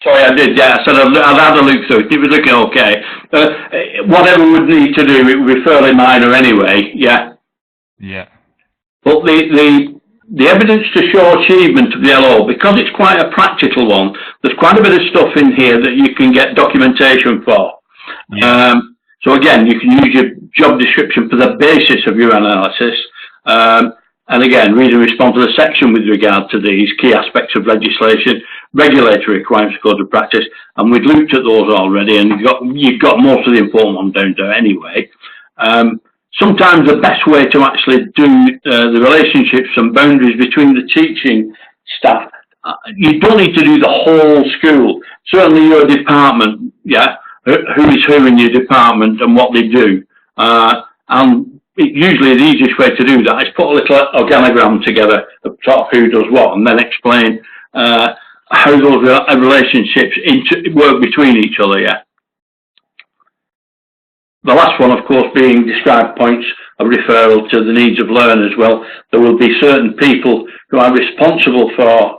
Sorry, I did, yeah. I said I'd had a look through it. It was looking okay. Whatever we'd need to do, it would be fairly minor anyway, yeah. Yeah. But the evidence to show achievement of the LO, because it's quite a practical one, there's quite a bit of stuff in here that you can get documentation for. Yeah. So again, you can use your job description for the basis of your analysis. And again, read and respond to the section with regard to these key aspects of legislation, regulatory requirements, code of practice, and we've looked at those already, and you've got most of the important ones down there anyway. Sometimes the best way to actually do the relationships and boundaries between the teaching staff, you don't need to do the whole school. Certainly your department, yeah, who is who in your department and what they do. And usually the easiest way to do that is put a little organogram together of sort of who does what, and then explain how those relationships work between each other, yeah. The last one, of course, being described points of referral to the needs of learners. Well, there will be certain people who are responsible for,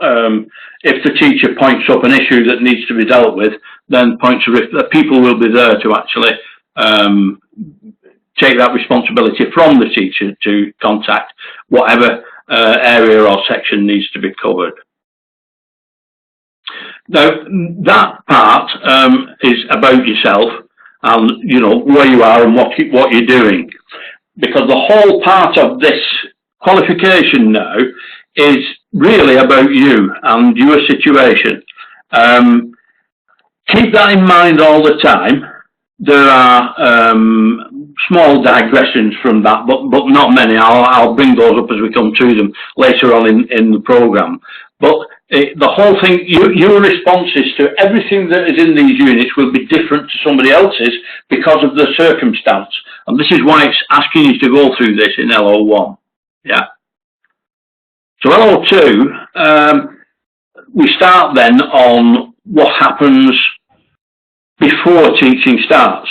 if the teacher points up an issue that needs to be dealt with, then people will be there to actually take that responsibility from the teacher to contact whatever area or section needs to be covered. Now, that part is about yourself and, you know, where you are and what you're doing. Because the whole part of this qualification now is really about you and your situation. Keep that in mind all the time. There are small digressions from that, but not many. I'll bring those up as we come to them later on in the programme. But the whole thing, your responses to everything that is in these units will be different to somebody else's because of the circumstance. And this is why it's asking you to go through this in LO1. Yeah. So LO2, we start then on what happens before teaching starts.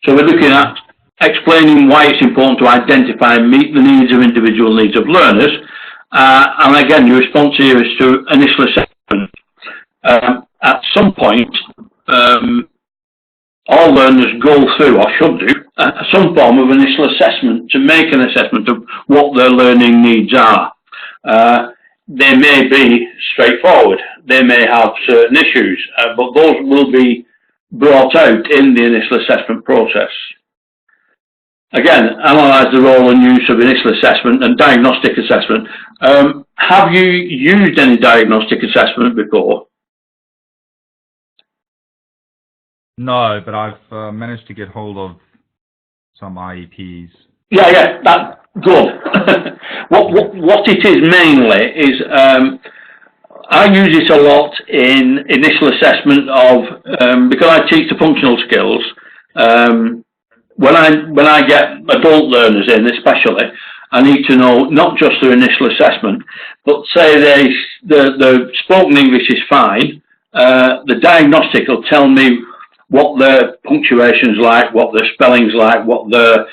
So we're looking at explaining why it's important to identify and meet the needs of individual needs of learners. And again, your response here is to initial assessment. At some point, all learners go through, or should do, some form of initial assessment to make an assessment of what their learning needs are. They may be straightforward. They may have certain issues, but those will be brought out in the initial assessment process. Again, analyse the role and use of initial assessment and diagnostic assessment. Have you used any diagnostic assessment before? No, but I've managed to get hold of some IEPs. Yeah, that's good. What it is mainly is I use it a lot in initial assessment of because I teach the functional skills. When I get adult learners in, especially, I need to know not just their initial assessment, but say the spoken English is fine. The diagnostic will tell me what their punctuation's like, what their spelling's like, what their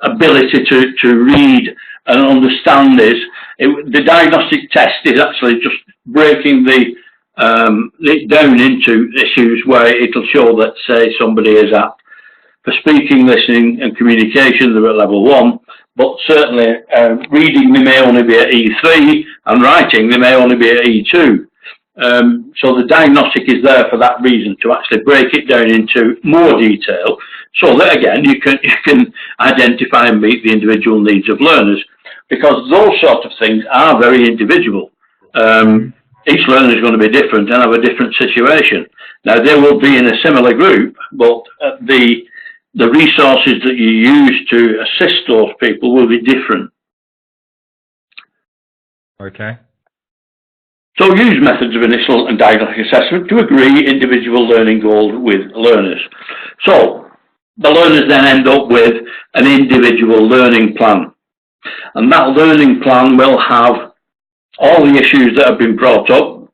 ability to read and understand is. The diagnostic test is actually just breaking it down into issues where it'll show that, say, somebody is at, for speaking, listening and communication, they're at level 1, but certainly reading they may only be at E3 and writing they may only be at E2. So the diagnostic is there for that reason, to actually break it down into more detail so that, again, you can identify and meet the individual needs of learners, because those sort of things are very individual. Each learner is going to be different and have a different situation. Now, they will be in a similar group, but the resources that you use to assist those people will be different. Okay. So use methods of initial and diagnostic assessment to agree individual learning goals with learners. So the learners then end up with an individual learning plan. And that learning plan will have all the issues that have been brought up,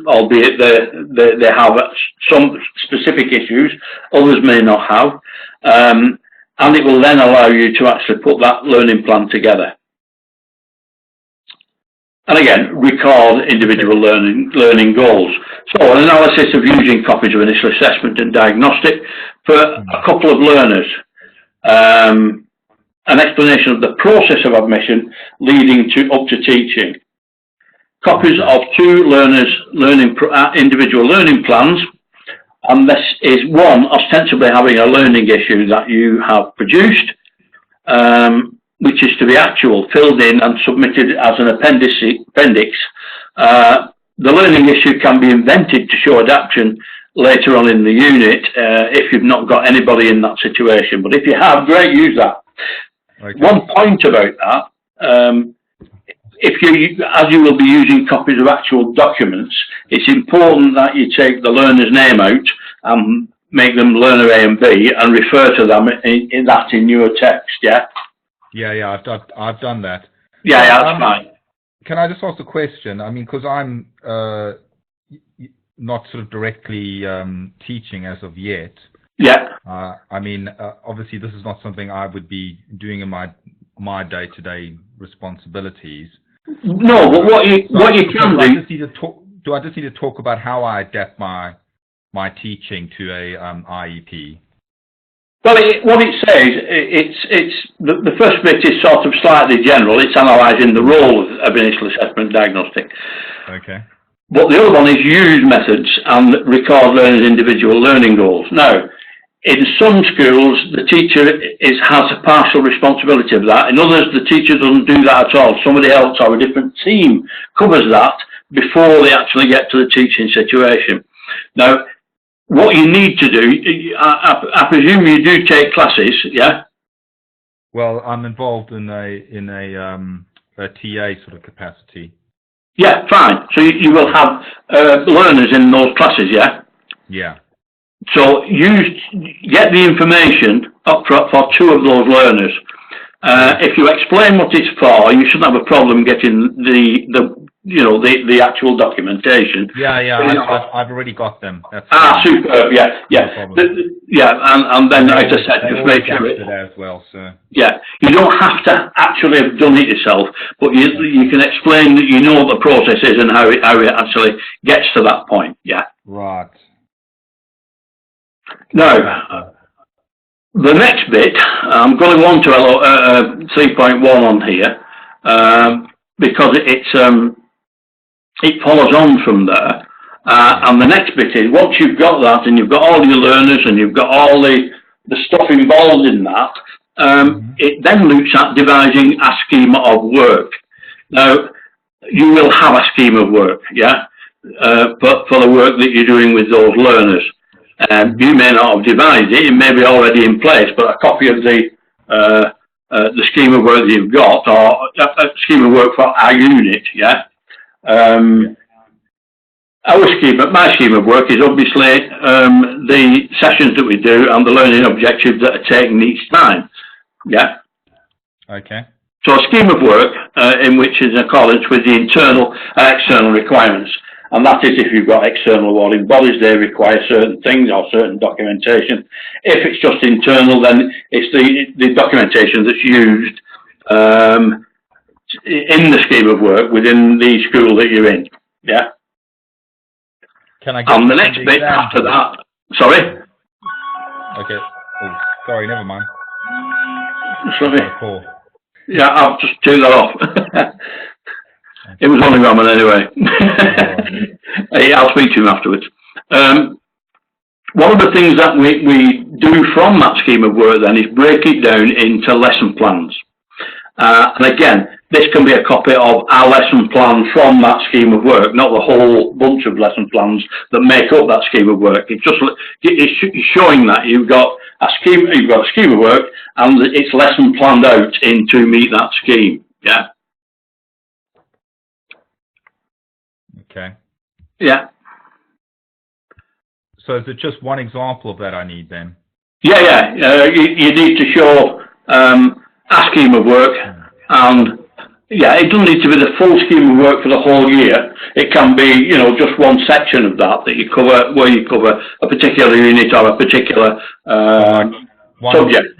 albeit they have some specific issues, others may not have, and it will then allow you to actually put that learning plan together. And again, record individual learning goals. So an analysis of using copies of initial assessment and diagnostic for a couple of learners. An explanation of the process of admission leading up to teaching. Copies of 2 learners' individual learning plans, and this is one ostensibly having a learning issue that you have produced, which is to be actual, filled in and submitted as an appendix. The learning issue can be invented to show adaptation later on in the unit if you've not got anybody in that situation. But if you have, great, use that. Okay. One point about that, as you will be using copies of actual documents, it's important that you take the learner's name out and make them learner A and B and refer to them in your text, yeah? Yeah, I've done that. Yeah, that's fine. Can I just ask a question? I mean, because I'm not sort of directly teaching as of yet. Yeah. I mean, obviously, this is not something I would be doing in my day-to-day responsibilities. No, but what you can do. Do I just need to talk about how I adapt my teaching to a IEP? Well, what it says, the first bit is sort of slightly general. It's analysing the role of initial assessment diagnostic. Okay. But the other one is use methods and record learners' individual learning goals. Now, in some schools, the teacher has a partial responsibility of that. In others, the teacher doesn't do that at all. Somebody else or a different team covers that before they actually get to the teaching situation. Now, what you need to do, I presume you do take classes, yeah? Well, I'm involved in a TA sort of capacity. Yeah, fine. So you will have learners in those classes, yeah? Yeah. So get the information up for 2 of those learners. If you explain what it's for, you shouldn't have a problem getting the actual documentation. Yeah, I've already got them. That's superb. Yeah. And then, as I said, just make sure it as well. So yeah, you don't have to actually have done it yourself, but you can explain that you know what the process is and how it actually gets to that point. Yeah. Right. Now, the next bit, I'm going on to 3.1 on here, because it follows on from there. And the next bit is, once you've got that and you've got all your learners and you've got all the stuff involved in that, it then looks at devising a schema of work. Now, you will have a schema of work, yeah, but for the work that you're doing with those learners. You may not have devised it, it may be already in place, but a copy of the scheme of work that you've got, or a scheme of work for our unit, yeah? My scheme of work is obviously the sessions that we do and the learning objectives that are taken each time, yeah? Okay. So a scheme of work in which is in accordance with the internal and external requirements. And that is if you've got external awarding bodies, they require certain things or certain documentation. If it's just internal, then it's the documentation that's used in the scheme of work within the school that you're in. Yeah? Can I get the next bit after that, sorry? Okay. Oh, sorry, never mind. Sorry. Yeah, I'll just turn that off. It was only Roman anyway. I'll speak to him afterwards. One of the things that we do from that scheme of work then is break it down into lesson plans. And again, this can be a copy of our lesson plan from that scheme of work, not the whole bunch of lesson plans that make up that scheme of work. It's showing that you've got a scheme of work and it's lesson planned out in to meet that scheme. Yeah. Okay. Yeah. So is it just one example of that I need then? Yeah. You need to show a scheme of work, and yeah, it doesn't need to be the full scheme of work for the whole year. It can be, just one section of that you cover, where you cover a particular unit or a particular subject.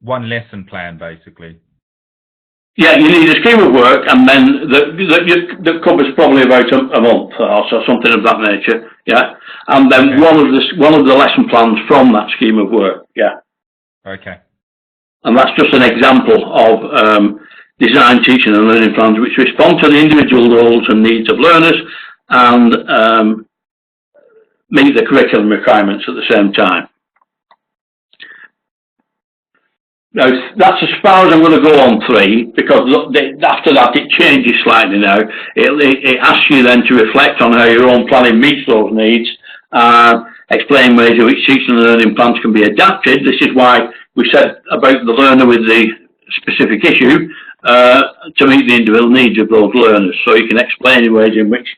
One lesson plan, basically. Yeah, you need a scheme of work, and then that covers probably about a month or so, something of that nature. Yeah, and then Okay. one of the lesson plans from that scheme of work. Yeah, Okay. and that's just an example of design, teaching, and learning plans which respond to the individual goals and needs of learners and meet the curriculum requirements at the same time. Now, that's as far as I'm going to go on 3, because after that it changes slightly now. It asks you then to reflect on how your own planning meets those needs, explain ways in which teaching and learning plans can be adapted. This is why we said about the learner with the specific issue, to meet the individual needs of those learners. So you can explain in ways in which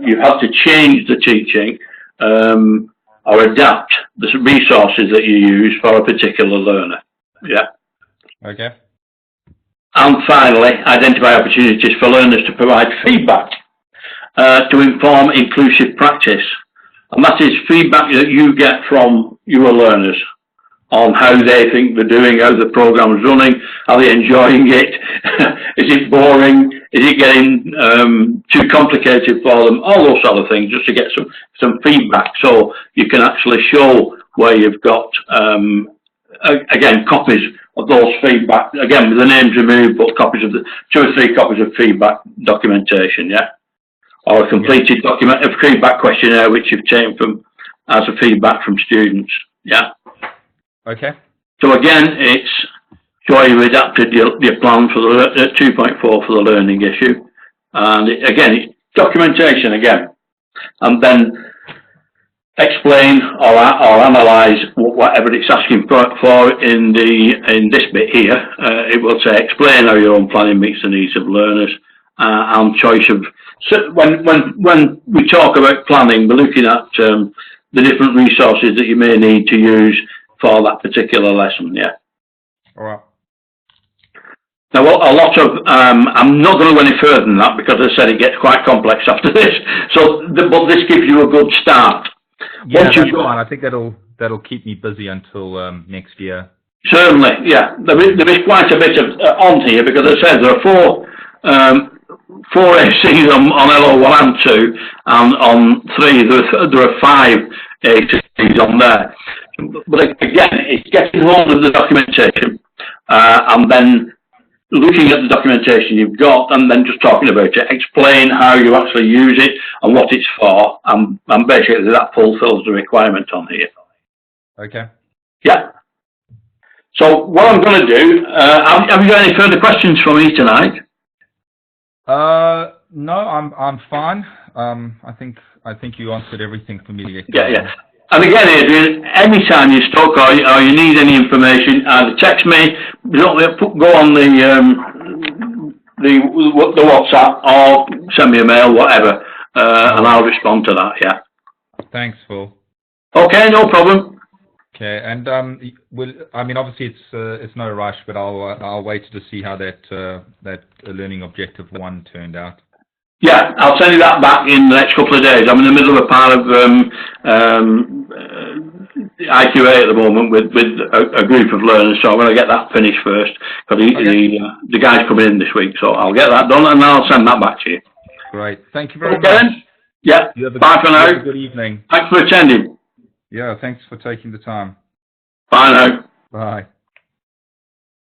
you have to change the teaching or adapt the resources that you use for a particular learner. Yeah. Okay. And finally, identify opportunities for learners to provide feedback to inform inclusive practice. And that is feedback that you get from your learners on how they think they're doing, how the program's running, are they enjoying it, is it boring, is it getting too complicated for them, all those sort of things, just to get some feedback so you can actually show where you've got again, copies of those feedback, again, with the names removed, but copies of 2 or 3 copies of feedback documentation, yeah? Or a completed document of feedback questionnaire which you've taken from, as a feedback from students, yeah? Okay. So again, it's sure you've adapted your plan for the 2.4 for the learning issue. And it's documentation again. And then explain or analyse whatever it's asking for in this bit here. It will say explain how your own planning meets the needs of learners and choice of. So when we talk about planning, we're looking at the different resources that you may need to use for that particular lesson. Yeah. All right. Now, a lot of, I'm not going to go any further than that because as I said, it gets quite complex after this. So, but this gives you a good start. Yeah, that's fine. I think that'll keep me busy until next year. Certainly, yeah. There is quite a bit of on here because as I said, there are four ACs on LO1 and 2, and on 3 there are 5 ACs on there. But again, it's getting hold of the documentation and then looking at the documentation you've got and then just talking about it, explain how you actually use it and what it's for, and basically that fulfills the requirement on here. Okay. Yeah. So what I'm going to do, have you got any further questions for me tonight? No, I'm fine. I think you answered everything for me. Yeah. And again, Adrian, anytime you're stuck or you need any information, either text me, go on the WhatsApp, or send me a mail, whatever, and I'll respond to that. Yeah. Thanks, Phil. Okay, no problem. Okay, and obviously it's no rush, but I'll wait to see how that learning objective 1 turned out. Yeah, I'll send you that back in the next couple of days. I'm in the middle of a part of IQA at the moment with a group of learners, so I'm going to get that finished first because the guy's coming in this week, so I'll get that done and I'll send that back to you. Great, thank you very much. Then? Yeah, bye for now. Good evening. Thanks for attending. Yeah, thanks for taking the time. Bye now. Bye.